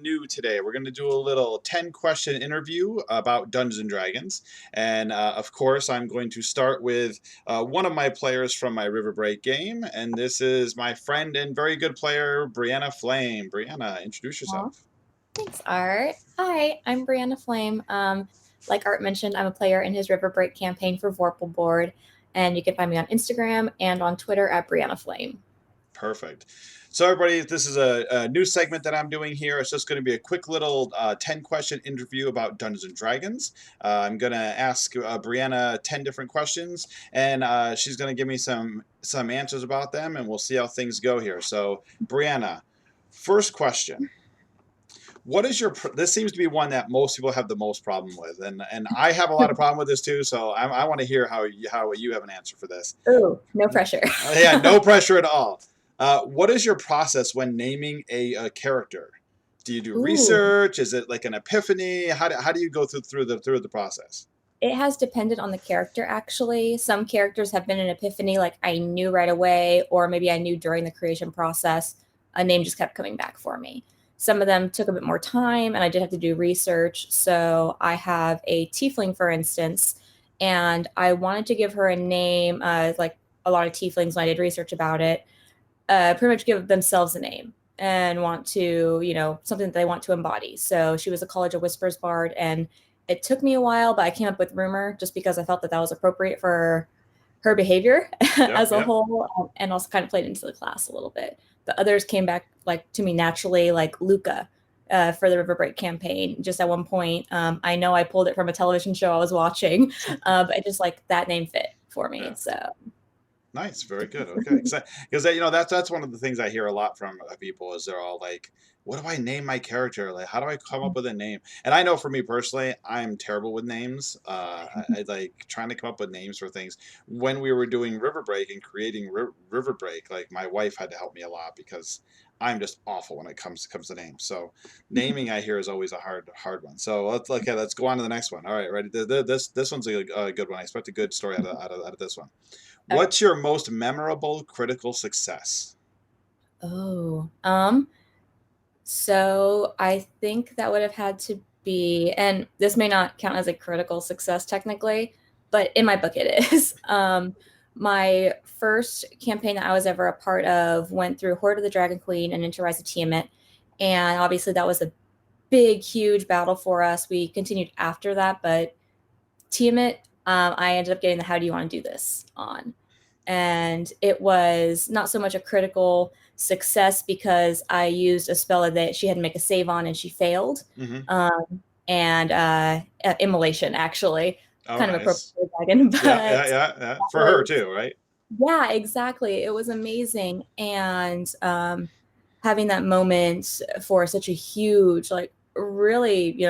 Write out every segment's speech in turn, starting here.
New today. We're going to do a little 10-question interview about Dungeons and Dragons. And of course, I'm going to start with one of my players from my River Break game. And this is my friend and very good player, Breanna Flaim. Breanna, introduce Aw, yourself. thanks, Art. Hi, I'm Breanna Flaim. Like Art mentioned, I'm a player in his River Break campaign for Vorpal Board, and you can find me on Instagram and on Twitter at Breanna Flaim. Perfect. So, everybody, this is a new segment that I'm doing here. It's just going to be a quick little 10-question interview about Dungeons and Dragons. I'm going to ask Brianna 10 different questions, and she's going to give me some answers about them, and we'll see how things go here. So, Brianna, first question. What is this seems to be one that most people have the most problem with, and I have a lot of problem with this too, so I want to hear how you have an answer for this. Oh, no pressure. Yeah, no pressure at all. What is your process when naming a character? Do you do Ooh, research? Is it like an epiphany? How do you go through the process? it has depended on the character, actually. Some characters have been an epiphany, like I knew right away, or maybe I knew during the creation process. A name just kept coming back for me. Some of them took a bit more time, and I did have to do research. So I have a tiefling, for instance, and I wanted to give her a name, like a lot of tieflings when I did research about it, pretty much give themselves a name and want to, something that they want to embody. So she was a College of Whispers bard, and it took me a while, but I came up with Rumor just because I felt that that was appropriate for her behavior Yep, as a yep. whole, and also kind of played into the class a little bit. The others came back like to me naturally, like Luca. For the River Break campaign, just at one point, I know I pulled it from a television show I was watching, but it just like that name fit for me. Yeah. So Nice, very good. Okay, because that's one of the things I hear a lot from people is they're all like, "What do I name my character? Like, how do I come up with a name?" And I know for me personally, I'm terrible with names. I like trying to come up with names for things. When we were doing River Break and creating River Break, like my wife had to help me a lot because I'm just awful when it comes to names. So naming, I hear, is always a hard one. So let's go on to the next one. All right, ready? This one's a good one. I expect a good story out of this one. okay. What's your most memorable critical success? Oh, so I think that would have had to be, and this may not count as a critical success technically, but in my book it is. My first campaign that I was ever a part of went through Horde of the Dragon Queen and into Rise of Tiamat, and obviously that was a big, huge battle for us. We continued after that, but Tiamat, I ended up getting the "How do you want to do this" on, and it was not so much a critical success because I used a spell that she had to make a save on and she failed. Hmm. And immolation, actually, Oh, kind of appropriate nice. for a dragon, but Yeah, yeah, that yeah, yeah. For her was, too, right? yeah, exactly. It was amazing. And having that moment for such a huge, like, really,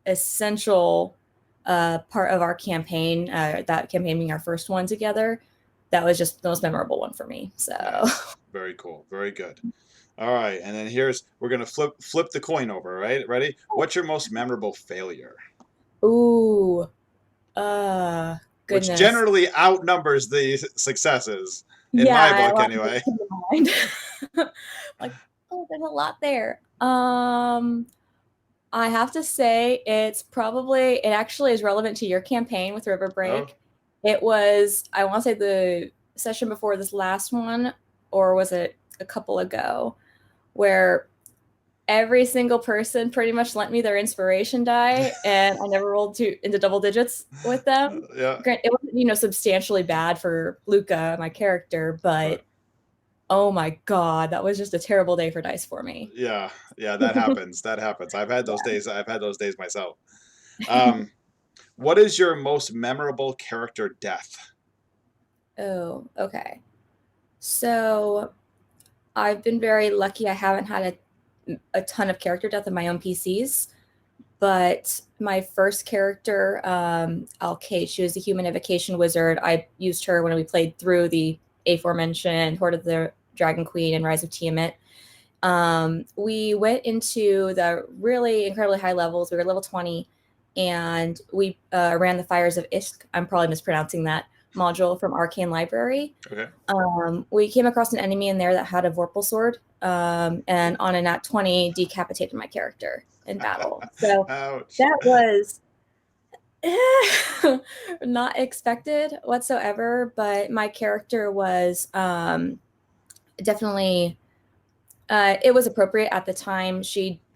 essential part of our campaign, that campaign being our first one together, that was just the most memorable one for me. So, Nice. Very cool. Very good. All right, and then we're gonna flip the coin over, right? Ready? What's your most memorable failure? ooh, uh, Which goodness. generally outnumbers the successes, in my Yeah, a book lot of things anyway. come to mind. Like, oh, there's a lot there. I have to say it actually is relevant to your campaign with River Oh, Break. It was, I want to say the session before this last one, or was it a couple ago, where every single person pretty much lent me their inspiration die, and I never rolled into double digits with them. yeah. It wasn't, substantially bad for Luca, my character, Right. but oh my god, that was just a terrible day for dice for me. Yeah, yeah, that happens. That happens. I've had those days. I've had those days myself. Um, what is your most memorable character death? Oh, okay. So I've been very lucky. I haven't had a ton of character death of my own PCs, but my first character, Alkate, she was a human evocation wizard. I used her when we played through the aforementioned Horde of the Dragon Queen and Rise of Tiamat. We went into the really incredibly high levels. We were level 20, and we ran the Fires of Isk. I'm probably mispronouncing that. module from Arcane Library. Okay. We came across an enemy in there that had a Vorpal sword, and on a nat 20 decapitated my character in battle. So Ouch. that was not expected whatsoever, but my character was definitely it was appropriate at the time.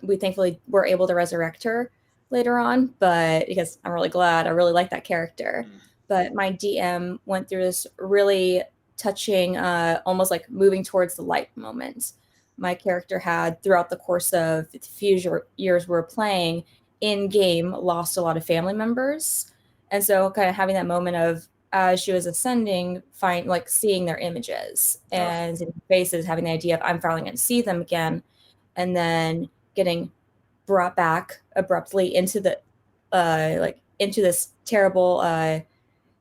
We thankfully were able to resurrect her later on, but because I'm really glad, I really like that character. But my DM went through this really touching, almost like moving towards the light moment. My character had, throughout the course of the few years we're playing, in game, lost a lot of family members. And so, kind of having that moment of, as she was ascending, seeing their images and faces, having the idea of I'm finally going to see them again, and then getting brought back abruptly into the into this terrible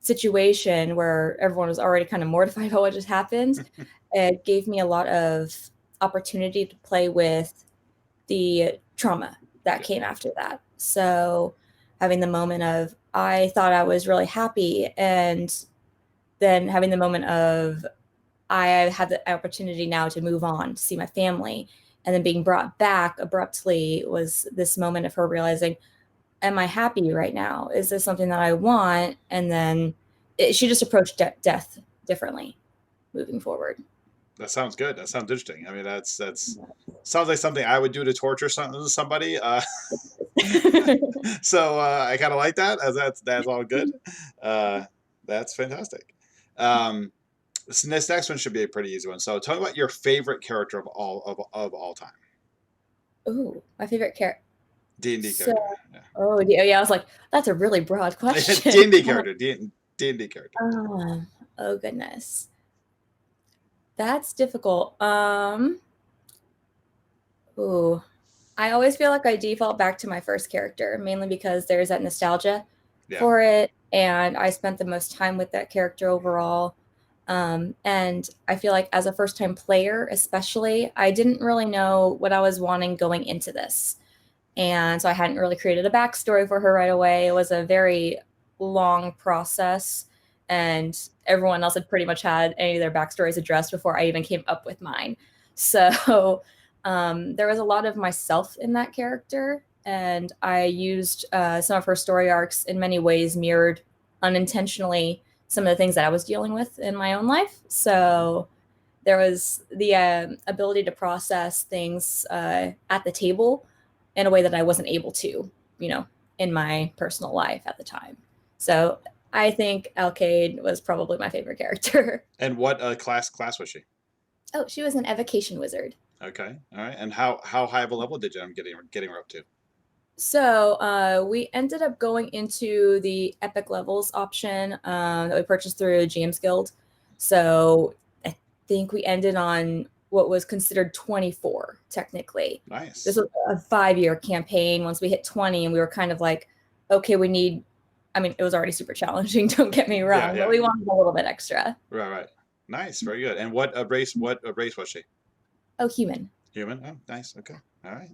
situation where everyone was already kind of mortified about what just happened. It gave me a lot of opportunity to play with the trauma that came after that. So having the moment of, I thought I was really happy, and then having the moment of, I had the opportunity now to move on to see my family, and then being brought back abruptly was this moment of her realizing, am I happy right now? Is this something that I want? And then she just approached death differently moving forward. That sounds good. That sounds interesting. I mean, that's sounds like something I would do to torture somebody. So I kind of like that. As that's all good. That's fantastic. This next one should be a pretty easy one. So tell me about your favorite character of all time. Ooh, my favorite character. D&D character. Yeah. Oh yeah, I was like, that's a really broad question. D&D character. D&D character. Oh goodness, that's difficult. Ooh, I always feel like I default back to my first character, mainly because there's that nostalgia for it, and I spent the most time with that character overall. And I feel like as a first-time player, especially, I didn't really know what I was wanting going into this. And so I hadn't really created a backstory for her right away. It was a very long process, and everyone else had pretty much had any of their backstories addressed before I even came up with mine. So there was a lot of myself in that character, and I used some of her story arcs in many ways mirrored unintentionally some of the things that I was dealing with in my own life. So there was the ability to process things at the table in a way that I wasn't able to, in my personal life at the time. So I think Alcade was probably my favorite character. And what class was she? Oh, she was an evocation wizard. Okay, all right. And how high of a level did you end up getting her up to? So we ended up going into the epic levels option that we purchased through GM's Guild. So I think we ended on what was considered 24 technically. Nice. This was a 5-year campaign. Once we hit 20, and we were kind of like, okay, it was already super challenging, don't get me wrong, but we wanted a little bit extra. Right. Nice, very good. And what race was she? Oh, human. Human? Oh, nice. Okay. All right.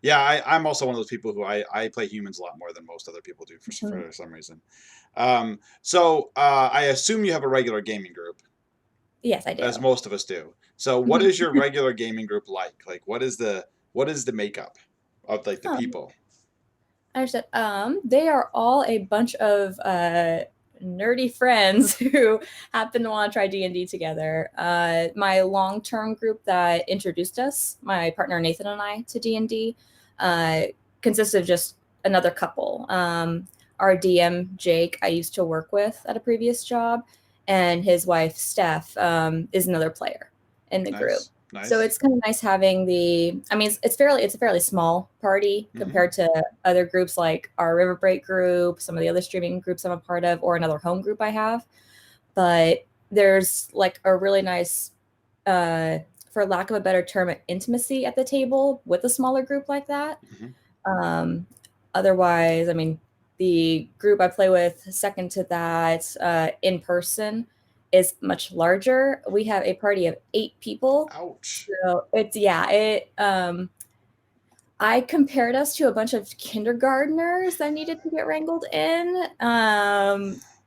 Yeah, I'm also one of those people who I play humans a lot more than most other people do for some reason. So I assume you have a regular gaming group. Yes, I do. As most of us do. So what is your regular gaming group like? Like what is the makeup of like the people? I understand. They are all a bunch of nerdy friends who happen to want to try D&D together. My long-term group that introduced us, my partner Nathan and I, to D&D, consists of just another couple. Our DM, Jake, I used to work with at a previous job, and his wife, Steph, is another player in the group. Nice. So it's kind of nice having it's a fairly small party compared to other groups like our River Break group, some of the other streaming groups I'm a part of, or another home group I have. But there's like a really nice, for lack of a better term, intimacy at the table with a smaller group like that. Otherwise, the group I play with second to that in person is much larger. We have a party of 8 people. Ouch. So I compared us to a bunch of kindergartners that needed to get wrangled in.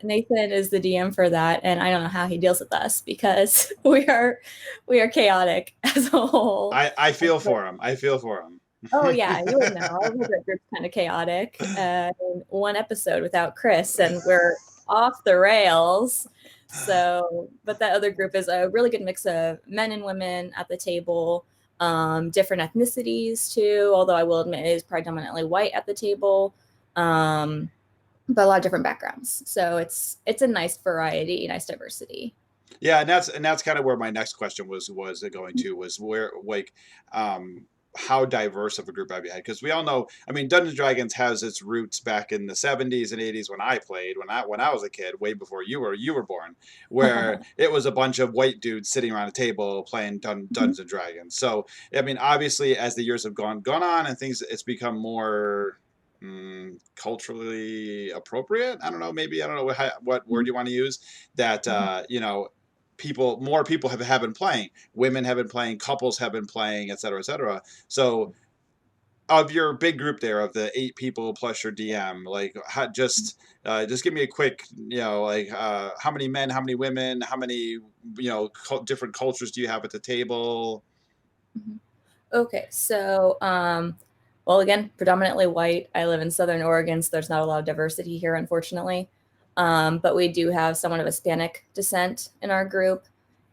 Nathan is the DM for that, and I don't know how he deals with us because we are chaotic as a whole. I feel for him. I feel for him. Oh yeah, you would know. Our River group's kind of chaotic. One episode without Chris, and we're off the rails. So, but that other group is a really good mix of men and women at the table, different ethnicities too. Although I will admit it is predominantly white at the table, but a lot of different backgrounds. So it's a nice variety, nice diversity. Yeah, and that's kind of where my next question was going to, was where, like, how diverse of a group have you had? Because we all know, I mean, Dungeons and Dragons has its roots back in the 70s and 80s when I played, when I was a kid, way before you were born, where it was a bunch of white dudes sitting around a table playing Dungeons and Dragons. So I mean, obviously, as the years have gone on and things, it's become more culturally appropriate. I don't know, maybe, I don't know what word you want to use, that you know, more people have been playing, women have been playing, couples have been playing, et cetera, et cetera. So of your big group there, of the 8 people plus your DM, like, just give me a quick, you know, like, how many men, how many women, how many, you know, different cultures do you have at the table? Okay, so well, again, predominantly white. I live in Southern Oregon, so there's not a lot of diversity here, unfortunately. But we do have someone of Hispanic descent in our group,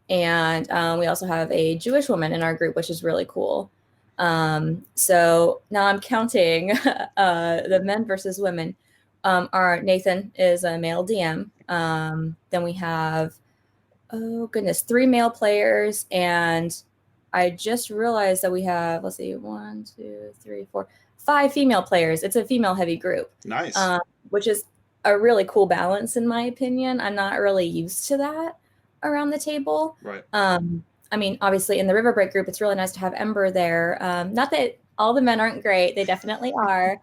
and we also have a Jewish woman in our group, which is really cool. So now I'm counting the men versus women. Our Nathan is a male DM. Then we have, oh goodness, 3 male players, and I just realized that we have, let's see, 5 female players. It's a female heavy group, Nice. which is a really cool balance in my opinion. I'm not really used to that around the table. Right. I mean, obviously in the River Break group, it's really nice to have Ember there. Not that all the men aren't great, they definitely are.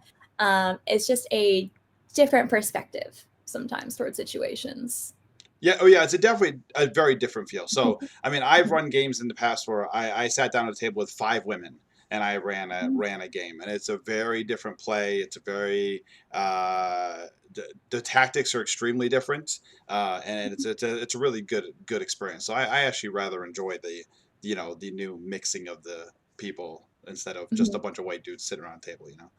It's just a different perspective sometimes towards situations. Yeah. Oh, yeah. It's definitely a very different feel. So, I mean, I've run games in the past where I sat down at a table with 5 women and I ran a game, and it's a very different play. It's a very the tactics are extremely different, and it's a really good experience. So I actually rather enjoy the, you know, the new mixing of the people instead of just a bunch of white dudes sitting around a table. You know.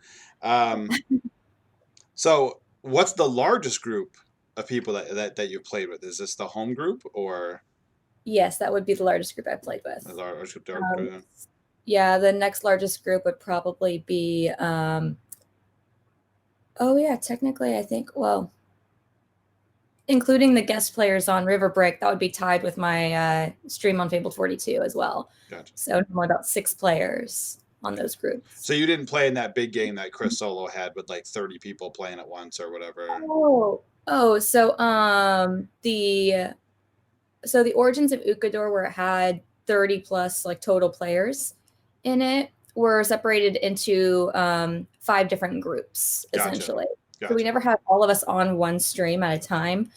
So, what's the largest group of people that you've played with? Is this the home group or Yes, that would be the largest group I've played the with. largest group? Yeah, the next largest group would probably be, oh yeah, technically I think, well, including the guest players on River Break, that would be tied with my stream on Fabled 42 as well. Gotcha. So normally about 6 players on those groups. So you didn't play in that big game that Chris Solo had with like 30 people playing at once or whatever. Oh, the Origins of Ukador, where it had 30 plus like total players in it, were separated into 5 different groups essentially. Gotcha. So we never had all of us on one stream at a time.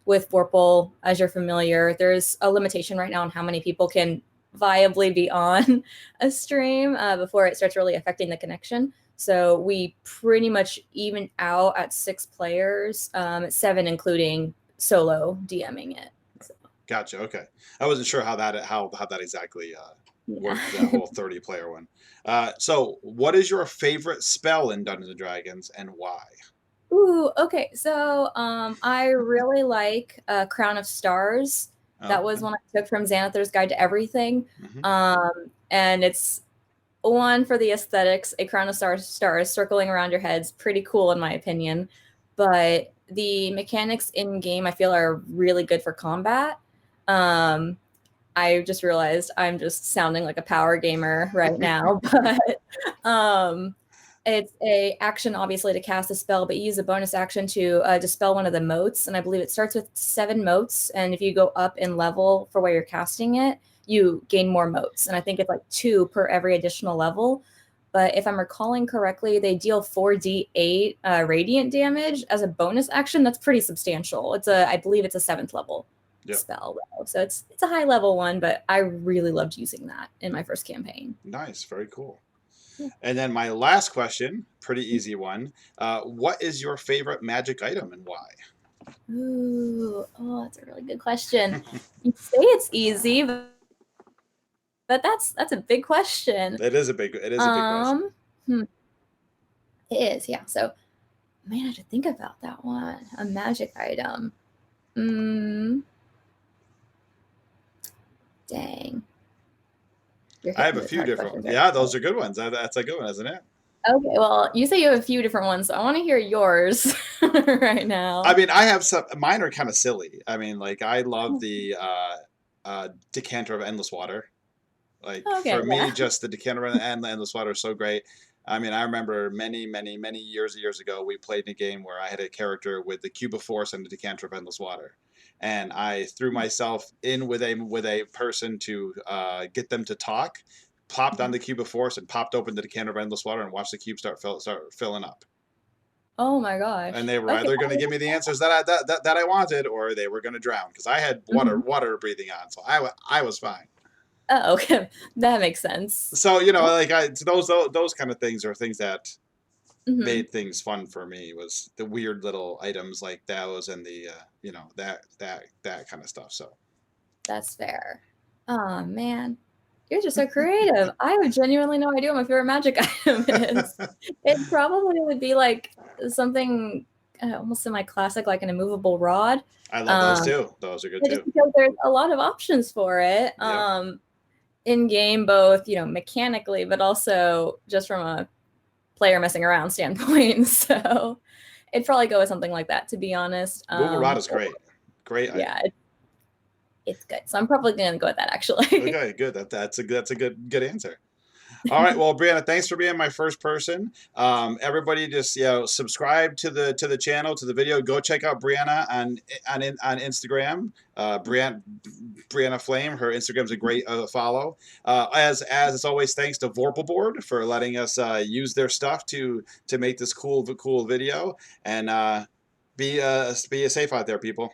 With Vorpal, as you're familiar, there's a limitation right now on how many people can viably be on a stream before it starts really affecting the connection. So we pretty much even out at 6 players, 7 including solo DMing it. So. Gotcha. Okay, I wasn't sure how that exactly worked, that whole 30-player one. So what is your favorite spell in Dungeons and Dragons and why? Ooh, okay. So I really like Crown of Stars. That was one I took from Xanathar's Guide to Everything. And it's one for the aesthetics, a crown of stars circling around your head's pretty cool in my opinion. But the mechanics in game I feel are really good for combat. I just realized I'm just sounding like a power gamer right now, but it's a action obviously to cast a spell, but you use a bonus action to dispel one of the motes, and I believe it starts with 7 motes, and if you go up in level for where you're casting it, you gain more motes, and I think it's like 2 per every additional level. But if I'm recalling correctly, they deal 4d8 radiant damage as a bonus action. That's pretty substantial. I believe it's a 7th level spell, though. So it's a high level one, but I really loved using that in my first campaign. Nice, very cool. And then my last question, pretty easy one. What is your favorite magic item and why? Ooh, oh, that's a really good question. You say it's easy, but that's a big question. It is a big question. Hmm, it is, yeah. So, man, I have to think about that one. A magic item. Mm, dang. You're I have hitting a me with few hard different questions ones. right Yeah, now. those are good ones. That's a good one, isn't it? Okay, well, you say you have a few different ones, so I want to hear yours right I now. mean, I have some. Mine are kind of silly. I mean, like I love the decanter of endless water. Like Okay, for me, yeah. just the decanter and the endless water is so great. I mean, I remember many years ago, we played in a game where I had a character with the cube of force and the decanter of endless water, and I threw myself in with a person to get them to talk. Popped on the cube of force and popped open the decanter of endless water and watched the cube start filling up. Oh my And gosh. they were Okay. either going to give me the answers that I wanted, or they were going to drown because I had Mhm. water breathing on, so I was fine. Oh, okay. That makes sense. So Well, like those kind of things are things that mhm. made things fun for me, was the weird little items like those and the that kind of stuff. So That's fair. Oh man. You're just so creative. I have genuinely no idea what my favorite magic item is. It probably would be like something almost semi-classic, like an immovable rod. I love those Um, too. Those are good but just too. because there's a lot of options for it. Yep. In game, both, mechanically, but also just from a player messing around standpoint. So it'd probably go with something like that, to be honest. Movable rod is great. Great item. Yeah, it's good. So I'm probably gonna go with that actually. Okay, good. That's a good answer. All right, well, Breanna, thanks for being my first person. Everybody, just subscribe to the channel, to the video. Go check out Breanna on Instagram. Breanna Flaim. Her Instagram's a great follow. As always, thanks to Vorpal Board for letting us use their stuff to make this cool video. And be safe out there, people.